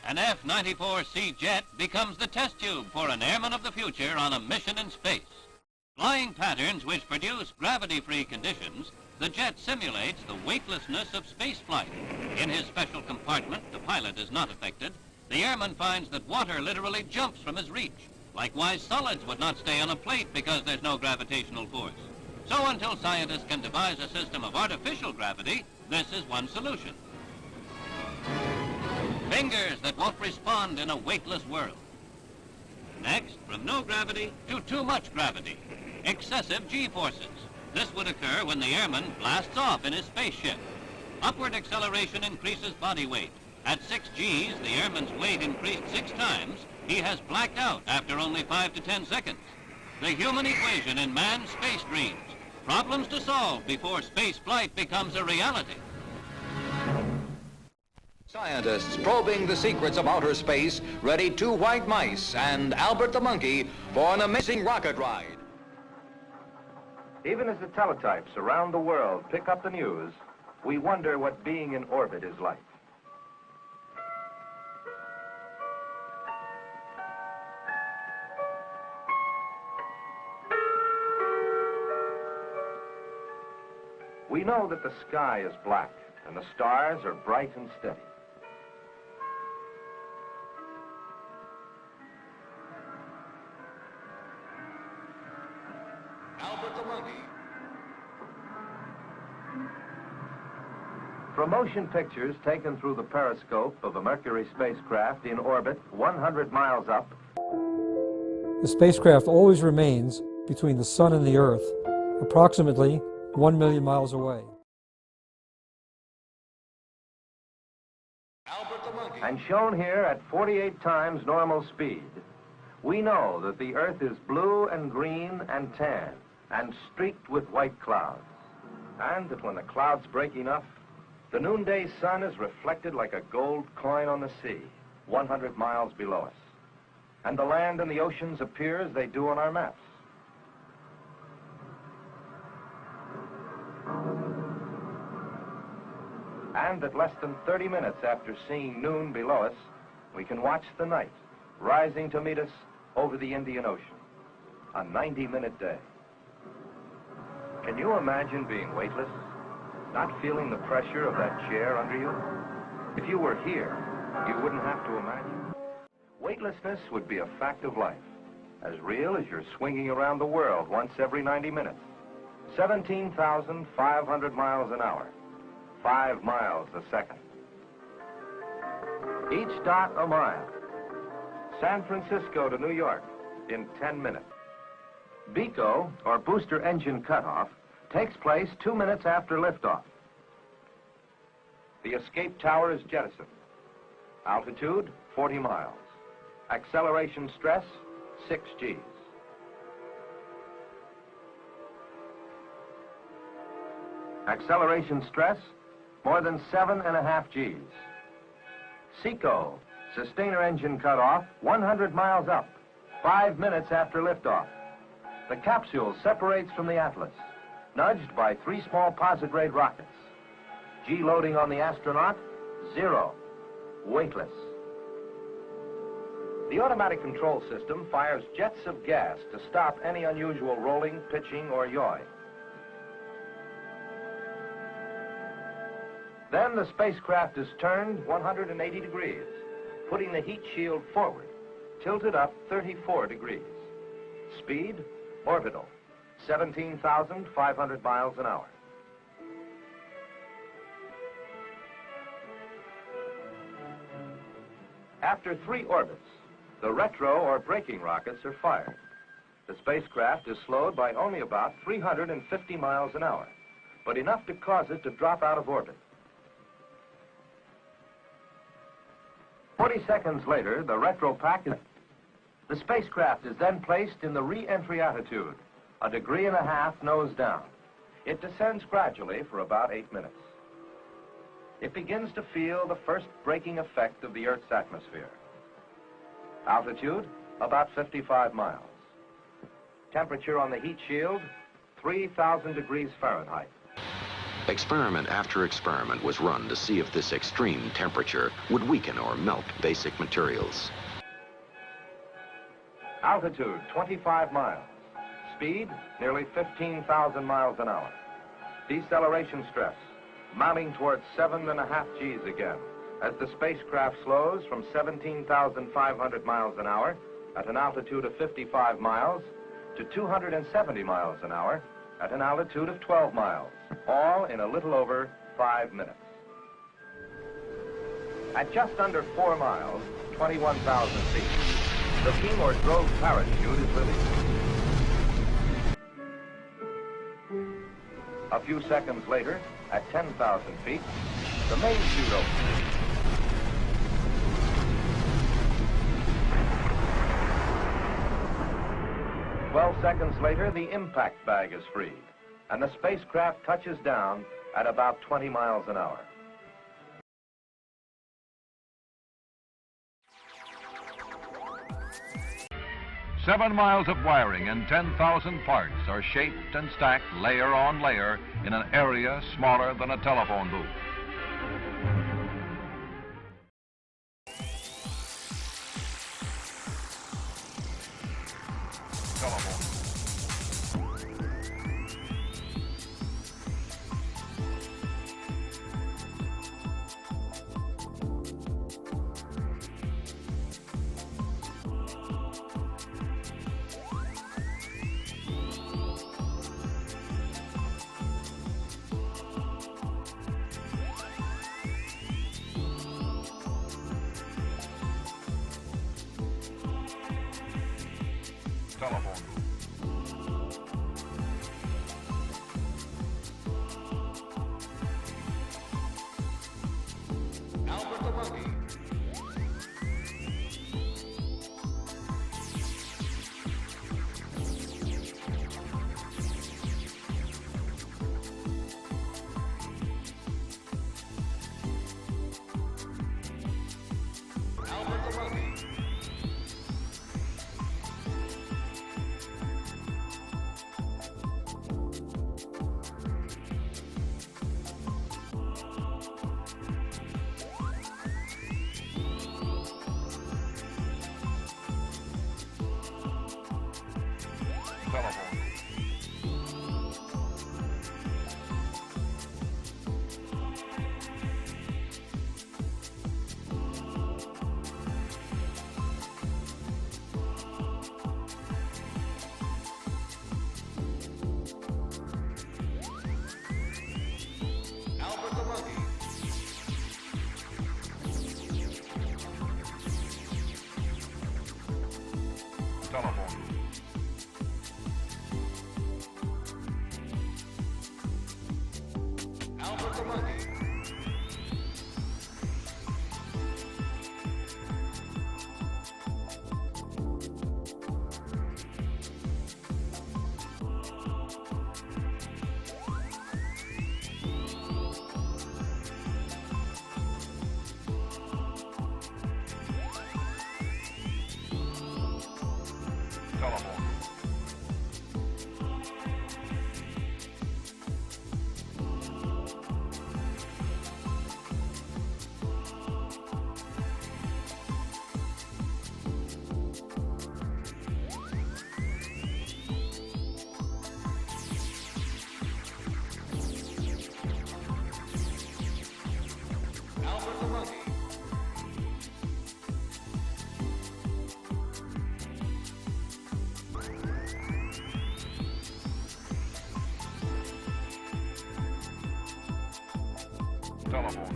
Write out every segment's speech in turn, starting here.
An F-94C jet becomes the test tube for an airman of the future on a mission in space. Flying patterns which produce gravity-free conditions, the jet simulates the weightlessness of spaceflight. In his special compartment, the pilot is not affected. The airman finds that water literally jumps from his reach. Likewise, solids would not stay on a plate because there's no gravitational force. So until scientists can devise a system of artificial gravity, this is one solution. Fingers that won't respond in a weightless world. Next, from no gravity to too much gravity. Excessive G-forces. This would occur when the airman blasts off in his spaceship. Upward acceleration increases body weight. At 6 Gs, the airman's weight increased 6 times. He has blacked out after only 5 to 10 seconds. The human equation in man's space dreams. Problems to solve before space flight becomes a reality. Scientists probing the secrets of outer space ready 2 white mice and Albert the monkey for an amazing rocket ride. Even as the teletypes around the world pick up the news, we wonder what being in orbit is like. We know that the sky is black and the stars are bright and steady. Albert the monkey. From motion pictures taken through the periscope of a Mercury spacecraft in orbit 100 miles up, the spacecraft always remains between the Sun and the Earth, approximately 1 million miles away. Albert the monkey. and shown here at 48 times normal speed, we know that the Earth is blue and green and tan and streaked with white clouds, and that when the clouds break enough, the noonday sun is reflected like a gold coin on the sea, 100 miles below us, and the land and the oceans appear as they do on our maps. And that less than 30 minutes after seeing noon below us, we can watch the night rising to meet us over the Indian Ocean, a 90-minute day. Can you imagine being weightless, not feeling the pressure of that chair under you? If you were here, you wouldn't have to imagine. Weightlessness would be a fact of life, as real as you're swinging around the world once every 90 minutes. 17,500 miles an hour, 5 miles a second. Each dot a mile. San Francisco to New York in 10 minutes. BECO, or booster engine cutoff, takes place 2 minutes after liftoff. The escape tower is jettisoned. Altitude, 40 miles. Acceleration stress, 6 Gs. Acceleration stress, more than 7.5 Gs. SECO, sustainer engine cutoff, 100 miles up, 5 minutes after liftoff. The capsule separates from the Atlas, nudged by 3 small positrade rockets. G loading on the astronaut, 0, weightless. The automatic control system fires jets of gas to stop any unusual rolling, pitching, or yawing. Then the spacecraft is turned 180 degrees, putting the heat shield forward, tilted up 34 degrees. Speed, orbital, 17,500 miles an hour. After 3 orbits, the retro or braking rockets are fired. The spacecraft is slowed by only about 350 miles an hour, but enough to cause it to drop out of orbit. 40 seconds later, the retro pack is... The spacecraft is then placed in the re-entry attitude, 1.5 degrees nose down. It descends gradually for about 8 minutes. It begins to feel the first braking effect of the Earth's atmosphere. Altitude, about 55 miles. Temperature on the heat shield, 3,000 degrees Fahrenheit. Experiment after experiment was run to see if this extreme temperature would weaken or melt basic materials. Altitude, 25 miles. Speed, nearly 15,000 miles an hour. Deceleration stress, mounting towards 7.5 Gs again, as the spacecraft slows from 17,500 miles an hour at an altitude of 55 miles to 270 miles an hour at an altitude of 12 miles, all in a little over 5 minutes. At just under 4 miles, 21,000 feet, the beam or drove parachute is released. A few seconds later, at 10,000 feet, the main chute opens. Seconds later, the impact bag is freed, and the spacecraft touches down at about 20 miles an hour. "7 miles of wiring and 10,000 parts are shaped and stacked layer on layer in an area smaller than a telephone booth. Telephone. Albert the Monkey. Albert the Monkey. Telephone. Albert the Monkey. Telephone. Albert the Monkey. Telephone. Albert the Monkey. Telephone.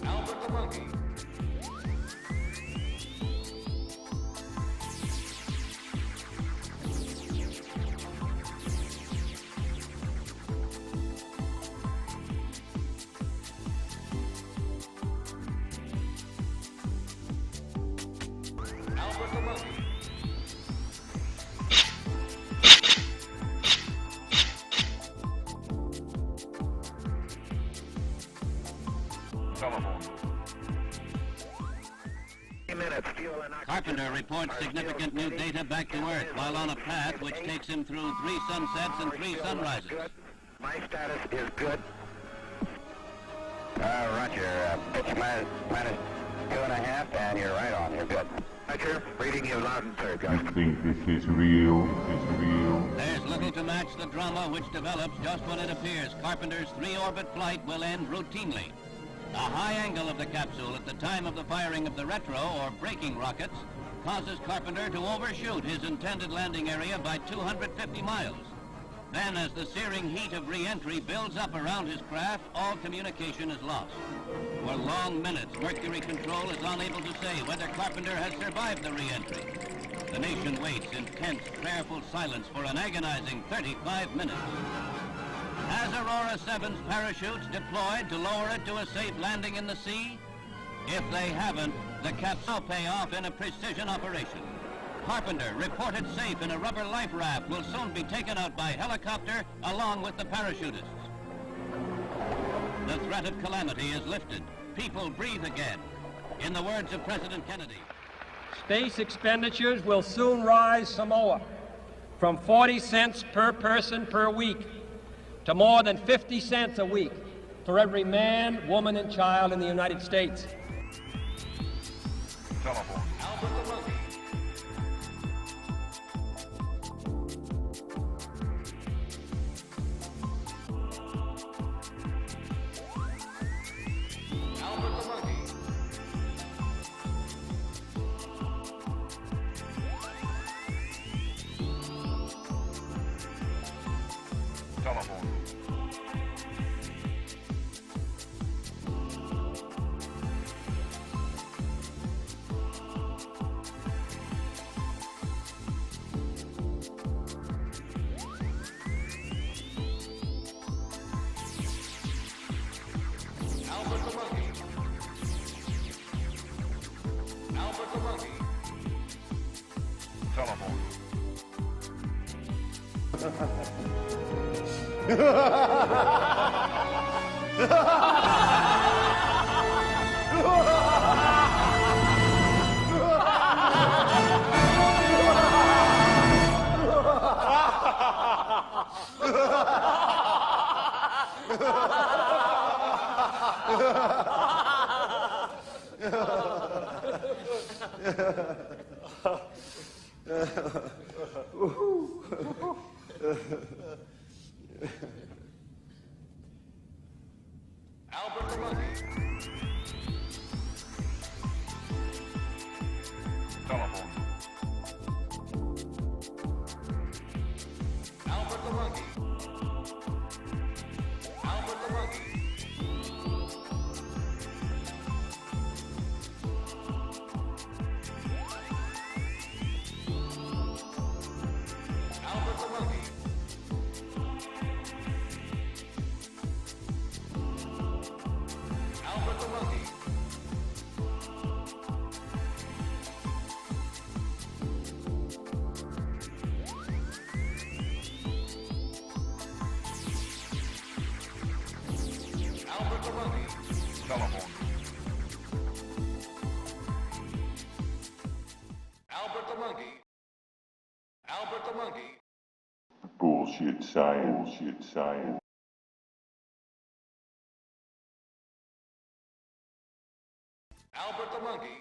Albert the Monkey. Telephone. Carpenter reports significant new data back to Earth while on a path which takes him through 3 sunsets and 3 sunrises. My status is good. Roger. Pitch minus 2.5, and you're right on. You're good. Roger. Reading you loud and clear, I think this is real. There's little to match the drama which develops just when it appears Carpenter's 3-orbit flight will end routinely. The high angle of the capsule at the time of the firing of the retro or braking rockets causes Carpenter to overshoot his intended landing area by 250 miles. Then, as the searing heat of re-entry builds up around his craft, all communication is lost. For long minutes, Mercury Control is unable to say whether Carpenter has survived the re-entry. The nation waits in tense, prayerful silence for an agonizing 35 minutes. Has Aurora 7's parachutes deployed to lower it to a safe landing in the sea? If they haven't, the capsule will pay off in a precision operation. Carpenter, reported safe in a rubber life raft, will soon be taken out by helicopter along with the parachutists. The threat of calamity is lifted. People breathe again. In the words of President Kennedy, space expenditures will soon rise some more, from 40 cents per person per week to more than 50 cents a week for every man, woman, and child in the United States. Telephone. Telephone. Albert the Monkey. Albert the Monkey. Telephone. Albert the Monkey. Telephone. Albert the Monkey. Albert the Monkey. Albert the Monkey. Albert the Monkey. Albert the Monkey. Telephone. Albert the Monkey. Albert the Monkey. Bullshit science. Albert the Monkey.